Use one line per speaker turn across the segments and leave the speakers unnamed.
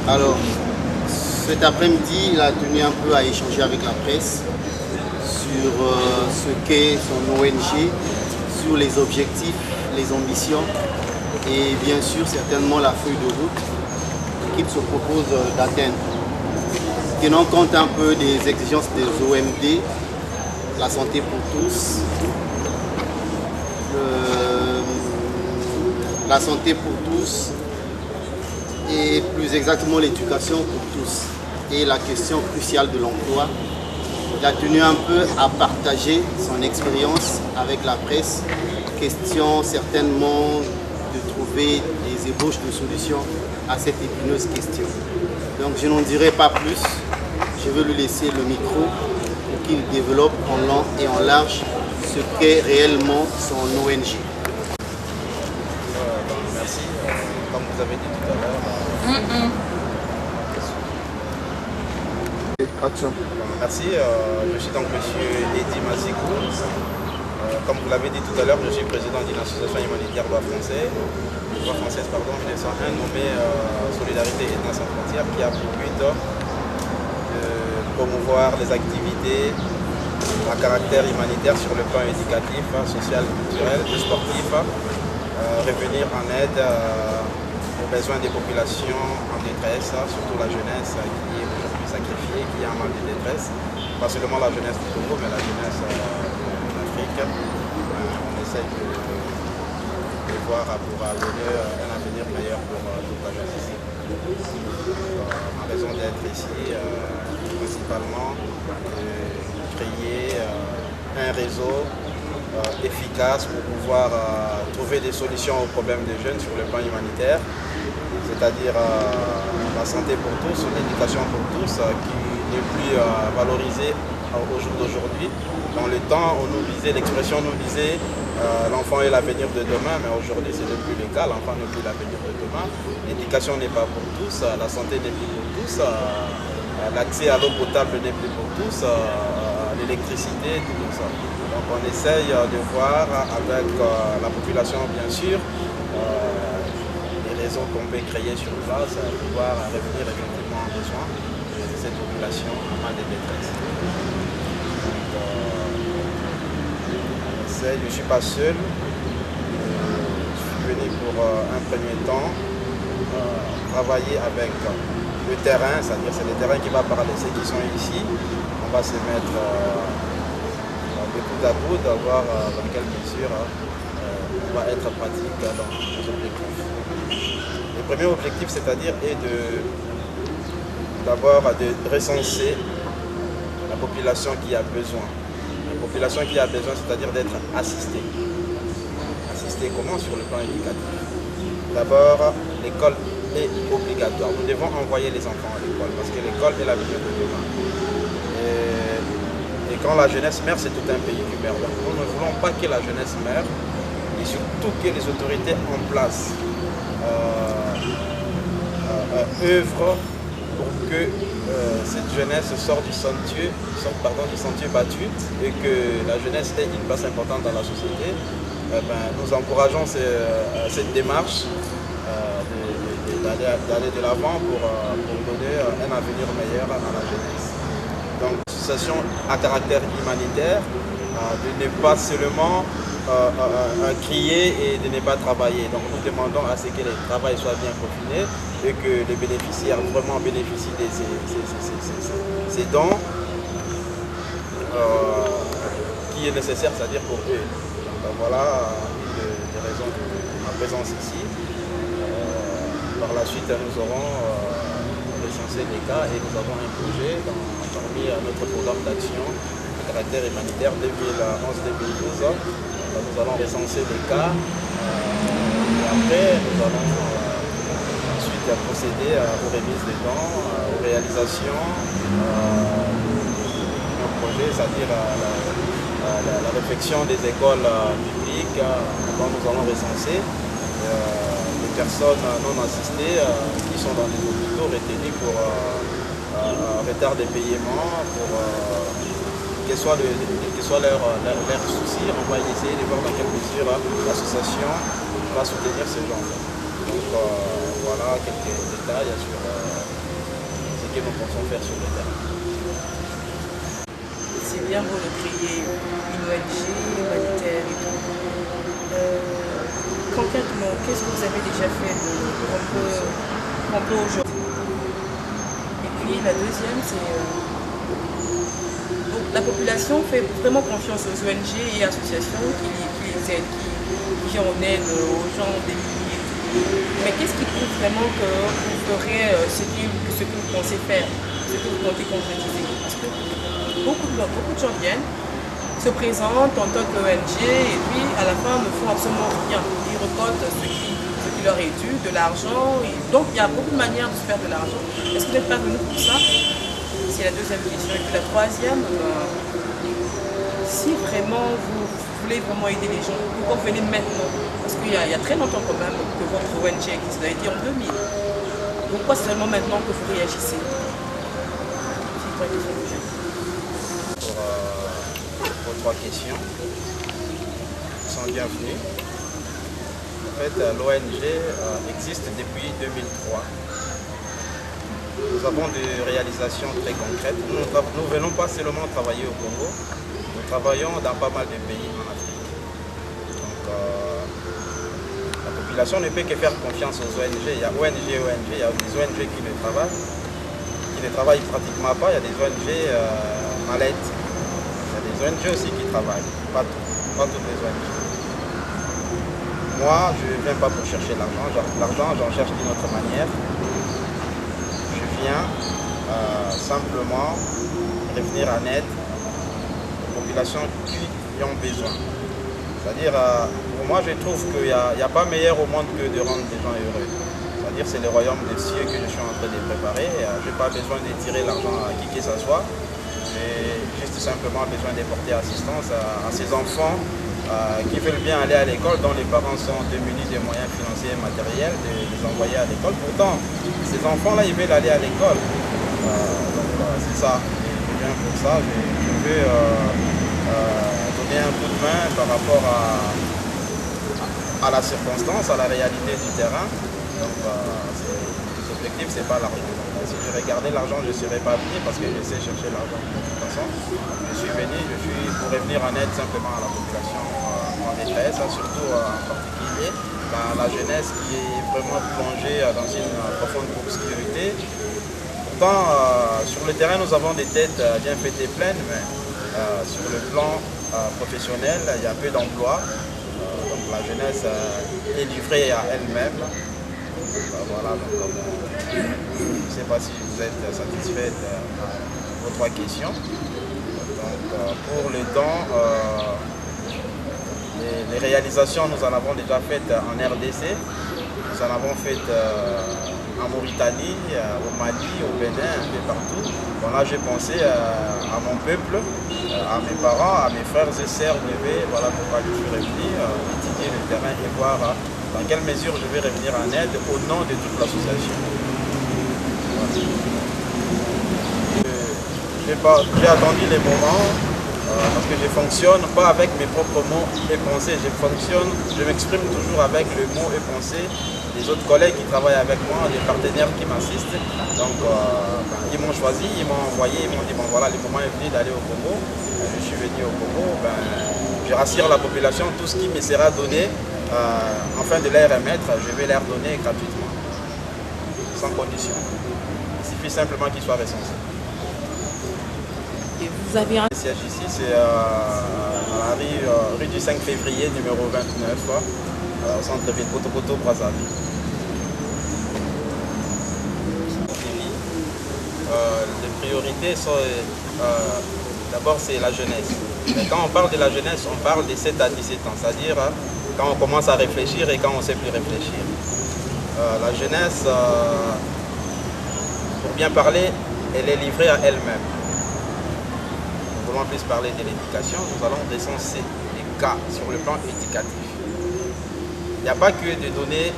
Alors, cet après-midi, il a tenu un peu à échanger avec la presse sur ce qu'est son ONG, sur les objectifs, les ambitions et bien sûr certainement la feuille de route qu'il se propose d'atteindre. Tenant compte un peu des exigences des OMD, la santé pour tous, la santé pour tous et plus exactement l'éducation pour tous et la question cruciale de l'emploi. Il a tenu un peu à partager son expérience avec la presse, question certainement de trouver des ébauches de solutions à cette épineuse question. Donc je n'en dirai pas plus, je vais lui laisser le micro pour qu'il développe en long et en large ce qu'est réellement son ONG.
Merci. Comme vous avez dit tout à l'heure, merci. Je suis donc monsieur Eddy Mazikou. Comme vous l'avez dit tout à l'heure, je suis président d'une association humanitaire loi française, 1901, nommée Solidarité et sans frontières, qui a pour but de promouvoir les activités à caractère humanitaire sur le plan éducatif, social, culturel et sportif, revenir en aide aux besoins des populations en détresse, surtout la jeunesse qui est aujourd'hui sacrifiée, qui est en mal de détresse, pas seulement la jeunesse du Congo, mais la jeunesse d'Afrique. On essaie de voir pour donner un avenir meilleur pour toute la jeunesse. Ma raison d'être ici, principalement, créer un réseau efficace pour pouvoir trouver des solutions aux problèmes des jeunes sur le plan humanitaire, c'est-à-dire la santé pour tous, l'éducation pour tous, qui n'est plus valorisée au jour d'aujourd'hui. Dans le temps, on nous disait, l'expression nous disait l'enfant est l'avenir de demain, mais aujourd'hui ce n'est plus le cas, l'enfant n'est plus l'avenir de demain. L'éducation n'est pas pour tous, la santé n'est plus pour tous, l'accès à l'eau potable n'est plus pour tous, l'électricité, tout ça. Donc on essaye de voir avec la population bien sûr les réseaux qu'on peut créer sur place, pouvoir revenir effectivement en besoin de cette population en mal de détresse. Je ne suis pas seul, je suis venu pour un premier temps travailler avec le terrain, c'est-à-dire c'est le terrain qui va parler, ceux qui sont ici, on va se mettre de bout à bout, voir dans quelle mesure on va être pratique dans nos objectifs. Le premier objectif, c'est-à-dire, est d'abord de recenser la population qui a besoin. La population qui a besoin, c'est-à-dire d'être assistée. Assistée comment? Sur le plan éducatif. D'abord, l'école est obligatoire. Nous devons envoyer les enfants à l'école parce que l'école est l'avenir de demain. Et quand la jeunesse meurt, c'est tout un pays qui meurt. Donc nous ne voulons pas que la jeunesse meure et surtout que les autorités en place œuvrent pour que cette jeunesse sorte du sentier battu et que la jeunesse ait une place importante dans la société. Nous encourageons cette démarche d'aller de l'avant pour donner un avenir meilleur à la jeunesse. Donc, l'association à caractère humanitaire, de ne pas seulement crier et de ne pas travailler. Donc, nous demandons à ce que le travail soit bien peaufiné et que les bénéficiaires vraiment bénéficient de ces dons qui est nécessaire, c'est-à-dire pour eux. Donc, voilà une des raisons de ma présence ici. Par la suite, nous aurons recensé les cas et nous avons un projet parmi notre programme d'action à caractère humanitaire 2011-2012. Nous allons recenser les cas et après nous allons ensuite procéder aux remises des dons, aux réalisations de nos projets, c'est-à-dire la réflexion des écoles publiques dont nous allons recenser. Les personnes non assistées qui sont dans des hôpitaux retenus pour retard de paiement, pour quels soient leurs soucis. On va essayer de voir dans quelle mesure l'association va soutenir ces gens. Donc voilà quelques détails sur que nous pensons faire sur le terrain.
C'est bien beau de créer une ONG humanitaire et tout. Concrètement, qu'est-ce que vous avez déjà fait qu'on peut aujourd'hui? Et puis la deuxième, c'est la population fait vraiment confiance aux ONG et associations qui les aident, qui en aident aux gens démunis. Mais qu'est-ce qui prouve vraiment que vous ferez ce que vous pensez faire, ce que vous comptez concrétiser? Parce que beaucoup de gens viennent, se présentent en tant qu'ONG et puis à la fin ne font absolument rien. Ils récoltent ce qui leur est dû, de l'argent. Donc il y a beaucoup de manières de se faire de l'argent. Est-ce que vous n'êtes pas venu pour ça? C'est la deuxième question. Et puis la troisième, si vraiment vous voulez vraiment aider les gens, pourquoi vous venez maintenant? Parce qu'il y a très longtemps quand même que votre ONG existe, ça a été en 2000. Pourquoi seulement maintenant que vous réagissez? C'est trois questions que j'ai.
Pour vos trois questions, sont bienvenues. En fait, l'ONG existe depuis 2003. Nous avons des réalisations très concrètes. Nous ne venons pas seulement travailler au Congo, nous travaillons dans pas mal de pays en Afrique. Donc, la population ne peut que faire confiance aux ONG. Il y a ONG, il y a des ONG qui ne travaillent pratiquement pas. Il y a des ONG malaises. Il y a des ONG aussi qui travaillent, pas toutes les ONG. Moi, je ne viens pas pour chercher l'argent. L'argent, j'en cherche d'une autre manière. Simplement revenir en aide aux populations qui ont besoin. C'est-à-dire, pour moi, je trouve qu'il n'y a pas meilleur au monde que de rendre les gens heureux. C'est-à-dire, c'est le royaume des cieux que je suis en train de préparer. Je n'ai pas besoin de tirer l'argent à qui que ce soit. J'ai juste simplement besoin de porter assistance à ces enfants qui veulent bien aller à l'école, dont les parents sont démunis des moyens financiers et matériels de les envoyer à l'école. Pourtant, ces enfants-là, ils veulent aller à l'école. C'est ça. Je viens pour ça. Je veux donner un coup de main par rapport à la circonstance, à la réalité du terrain. Donc, l'objectif, ce n'est pas l'argent. Si je regardais l'argent, je ne serais pas venu parce que je sais chercher l'argent de toute façon. Je suis venu, pour revenir en aide simplement à la population en détresse, surtout en particulier la jeunesse qui est vraiment plongée dans une profonde obscurité. Pourtant, sur le terrain, nous avons des têtes bien faites et pleines, mais sur le plan professionnel, il y a peu d'emplois. Donc la jeunesse est livrée à elle-même. Voilà, donc, je ne sais pas si vous êtes satisfait de vos trois questions. Donc, pour le don, les réalisations, nous en avons déjà faites en RDC, nous en avons faites en Mauritanie, au Mali, au Bénin, un peu partout. Bon, là, j'ai pensé à mon peuple, à mes parents, à mes frères et sœurs neveux, voilà pourquoi je suis revenu, étudier le terrain et voir dans quelle mesure je vais revenir en aide au nom de toute l'association. J'ai attendu les moments parce que je ne fonctionne pas avec mes propres mots et pensées. Je m'exprime toujours avec le mot et pensée des autres collègues qui travaillent avec moi, des partenaires qui m'assistent. Donc ils m'ont choisi, ils m'ont envoyé, ils m'ont dit bon voilà, le moment est venu d'aller au Congo. Je suis venu au Congo, je rassure la population, tout ce qui me sera donné afin de les remettre, je vais leur donner gratuitement, sans condition. Il suffit simplement qu'ils soient recensés.
Et vous avez un...
Le siège ici, c'est à la rue du 5 février, numéro 29, au centre-ville, Poto Brazzaville. Les priorités sont, d'abord c'est la jeunesse. Mais quand on parle de la jeunesse, on parle de 7 à 17 ans, c'est-à-dire quand on commence à réfléchir et quand on ne sait plus réfléchir. La jeunesse, pour bien parler, elle est livrée à elle-même. Nous voulons plus parler de l'éducation, nous allons recenser les cas sur le plan éducatif. Il n'y a pas que de donner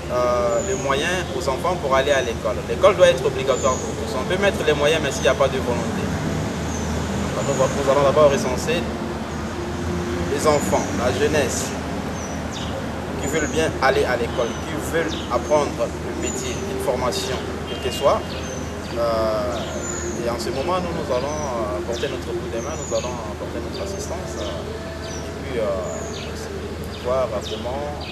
les moyens aux enfants pour aller à l'école. L'école doit être obligatoire pour tous. On peut mettre les moyens, mais s'il n'y a pas de volonté. Nous allons d'abord recenser les enfants, la jeunesse, qui veulent bien aller à l'école, qui veulent apprendre le métier, une formation, quelle que soit. Et en ce moment, nous allons porter notre bout de main, nous allons apporter notre assistance et puis voir comment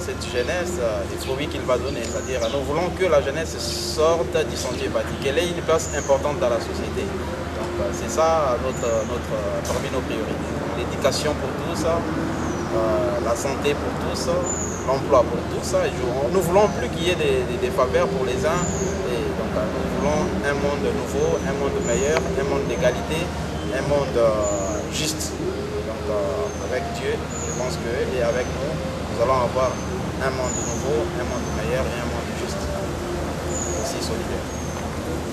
cette jeunesse, les fruits qu'il va donner. C'est-à-dire, nous voulons que la jeunesse sorte du sentier battu, qu'elle ait une place importante dans la société. Donc, c'est ça parmi nos priorités. L'éducation pour tous, la santé pour tous, l'emploi pour tous. Nous ne voulons plus qu'il y ait des faveurs pour les uns. Et donc, nous voulons un monde nouveau, un monde meilleur, un monde d'égalité, un monde juste. Donc, avec Dieu, je pense que, et avec nous, nous allons avoir un monde nouveau, un monde meilleur et un monde juste, aussi solidaire.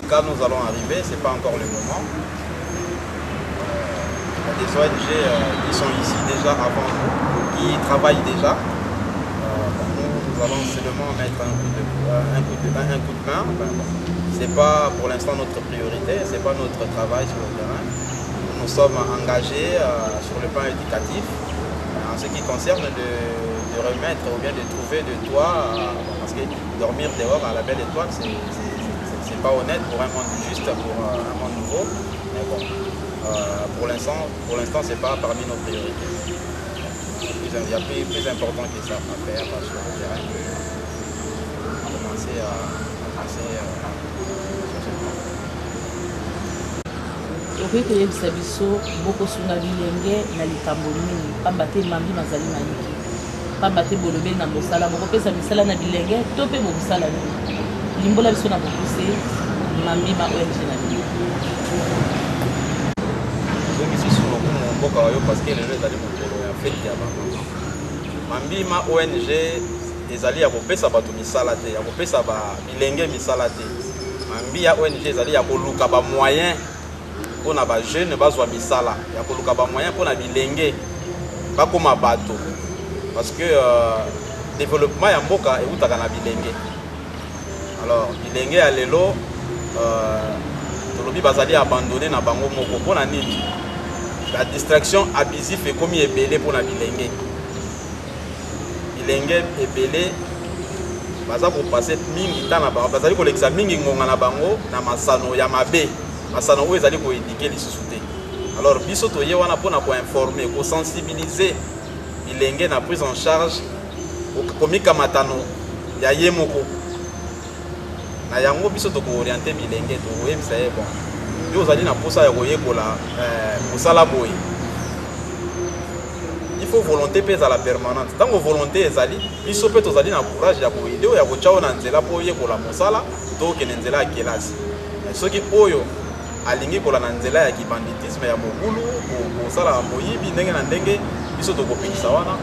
Quand nous allons arriver, ce n'est pas encore le moment. Il y a des ONG qui sont ici déjà avant nous, qui travaillent déjà. Nous allons seulement mettre un coup de main. Ce n'est pas pour l'instant notre priorité, ce n'est pas notre travail sur le terrain. Nous sommes engagés sur le plan éducatif en ce qui concerne de remettre ou bien de trouver de toit, parce que dormir dehors à la belle étoile, c'est pas honnête pour un monde juste, pour un monde nouveau. Mais bon, pour l'instant, c'est pas parmi nos priorités. Il y a plus important que ça à faire sur le terrain que commencer à passer sur ce plan.
Okoki koyebisa biso bokosunga bilenge na likambo nini pamba te mambi mazali maliki pamba te bolobe na mosala bokopesa misala na bilenge to mpe bokosala nini limbola biso na bokuse mambi ma ONG na bino
zongisi suno kumu mboka oyo parceke lelo ezali mokolo ya fete ya bamama mambi ma ONG ezali ya kopesa bato misala te ya kopesa bilenge misala te mambi ya ONG ezali ya koluka bamoyen mpona bajeune bazwa misala ya koluka bamoyen mpona bilenge bakoma bato parce que développement ya mboka eutaka na bilenge. Alors bilenge ya lelo tolobi bazali abandonné na bango moko mpona nini la distraction abusive ekomi ebele mpona bilenge ebele baza kopase mingi ta na bango bazali kolekisa mingi ngonga na bango na masano ya mabe masano oyo ezali koédike lisusu te. Alors biso toye wana mpona koinforme kosensibilize bilenge na prise en charge komikamatano ya ye moko na yango biso tokooriente bilenge tokoyebisa ye bon yo ozali na posa ya koyekola mosala boye il faut volonté mpe ezala permanente ntango volonté ezali biso mpe tozali na courage ya koyede oyo ya kotya oyo na nzela mpo oyekola mosala to okende nzela ya kelasi soki oyo alingi kola na nzela ya kibanditisme ya mobulu kosala moyibi ndenge na ndenge biso tokopikisa wana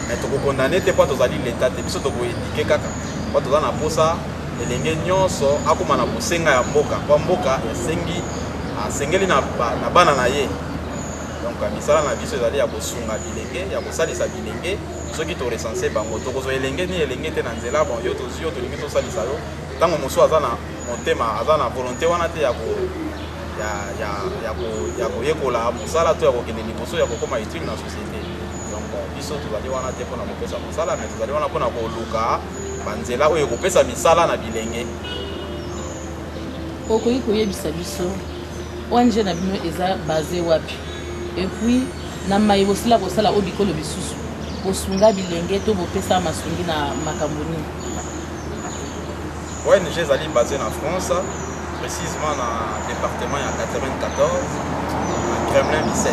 me tokokondane te mpo tozali leta te biso tokoedike kaka mpo toza na posa elenge nyonso akoma na kosenga ya mboka mpo mboka asengeli na bana na ye. Donc misala na biso ezali ya kosunga bilenge ya kosalisa bilenge soki toresense bango tokozwa elenge ni elenge te na nzela bon yo tozwi yo tolingi tosalisa yo ntango mosu aza na motema aza na volonté wana te ya koyekola mosala to ya kokende liboso ya kokoma utile na société. Donc biso tozali wana te mpona kopesa mosala me tozali wana mpona koluka banzela oyo ekopesa misala na bilenge.
okoki koyebisa biso ONG na bino eza basé wapi et puis na mai bosila kosala oyo bikolo bisusu bosunga bilenge to bopesa masungi na makambo nini?
ONG ezali basé na France, précisément dans le département ya 94 na Kremlin 17.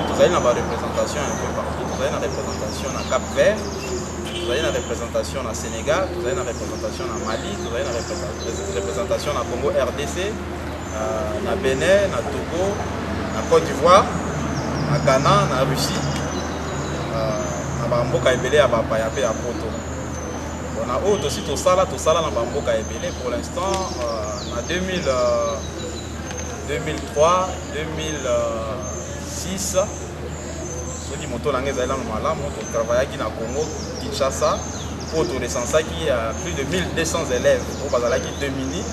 Tozali na représentation un peu partout, tozali na représentation na Cap Vert, tozali na représentation na Sénégal, tozali na représentation na Mali, tozali na représentation na Congo RDC, na Bénin, na Togo, na Côte d'Ivoire, na Ghana, na Russie, na bamboka ebele ya bapaya pe ya poto. On a aussi tout ça na bamboka ebele pour l'instant en 2003 2006 soki moto nanga ezali nano malamu totravaillaki na Congo Kinshasa po torecensaki plus de 1200 élèves oyo bazalaki demini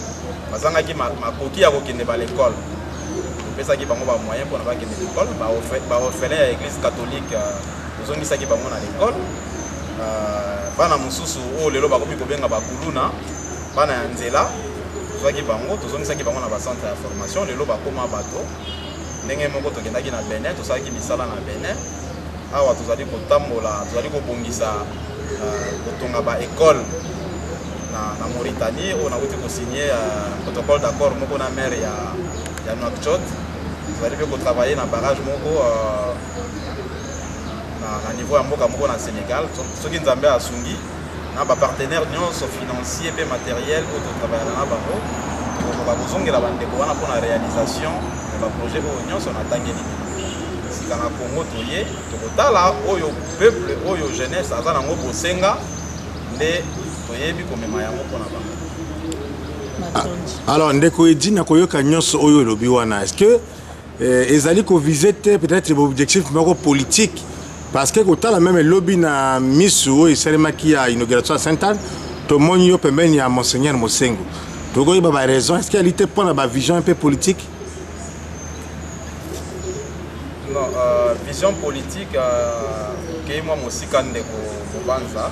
bazangaki makoki ya kokende l'école topesaki bango bamoyen mpona bakende l'école baorphelin ya église catholique tozongisaki bango na l'école. Bana mususu oyo lelo bakomi kobenga bakuluna bana ya nzela tozwaki bango tozongisaki bango na bacentre ya formation lelo bakóma bato ndenge moko tokendaki na Benin tosalaki misala na Benin awa tozali kotambola tozali kobongisa kotonga baécole na Mauritanie oyo nauti kosigné protocole d'accord moko na maire ya Nouakchott tozali mpe kotravaille na barrage moko na niveau ya mboka moko na Sénégal soki nzambe asungi na bapartenaire nyonso financier mpe matériel oyo totravaillaka na bango tokoka kozongela bandeko wana mpona réalisation ya baprojet oyo nyonso natangeli sika na Congo toye tokotala oyo peuple oyo jeunesse aza nango bosenga nde toyebi komema yango mpona bango.
Alors ndeko edi na koyoka nyonso oyo elobi wana est-ce que ezali kovise te peut-être objectif moko politique parce que kotala même lobby na misu oyo esalemaki ya inauguration ya Sainte-Anne tomoni yo pembeni ya monseigneur Mosengo tokoyeba ba raison est-ce qu'il y a lité mpona ba vision un peu politique?
Non, vision politique okei mwa mosika ndeko kobanza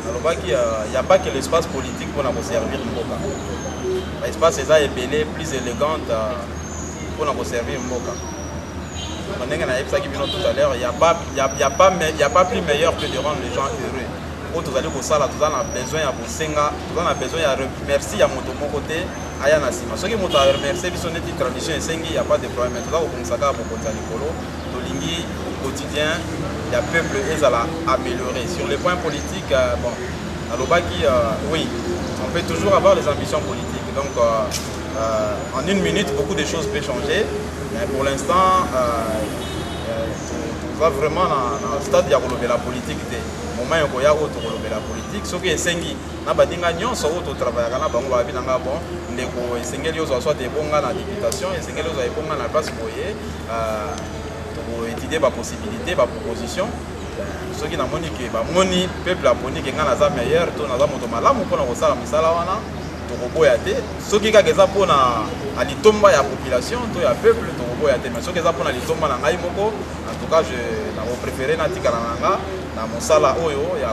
nalobaki y a pas que l'espace politique mpona koservir mboka espace eza ebele plus élégante mpona koservir mboka ndenge nayebisaki bino tout à l'heure y a pas plus meilleur que de rendre les gens heureux oyo tozali kosala toza na besoin ya bosenga toza na besoin ya remercie ya moto moko te aya na nsima soki moto aremercie biso neti tradition esengi ya pas de problème toza kokomisaka ya bokonzi ya likolo tolingi quotidien ya peuple ezala amélioré sur les points politiques bon nalobaki oui on peut toujours avoir des ambitions politiques donc en une minute beaucoup de choses peuvent changer mais pour l'instant toza vraiment na stade ya kolobela politique te moment ekoya oyo tokolobela politique soki esengi na baninga nyonso oyo totravaillaka na bango babi nanga bon ndeko esengeli ozwa soit ebonga na députation esengeli ozwa ebonga na place boye tokoétudie bapossibilité baproposition soki namoni ke bamoni peuple aponi ke nga naza meilleur to naza moto malamu mpona kosala misala wana tokoboya te soki kaka eza mpona litomba ya population to ya peuple tokoboya te mais soki eza mpona litomba na ngai moko en tout cas nakopréféré natikala na nga na mosala oyo ya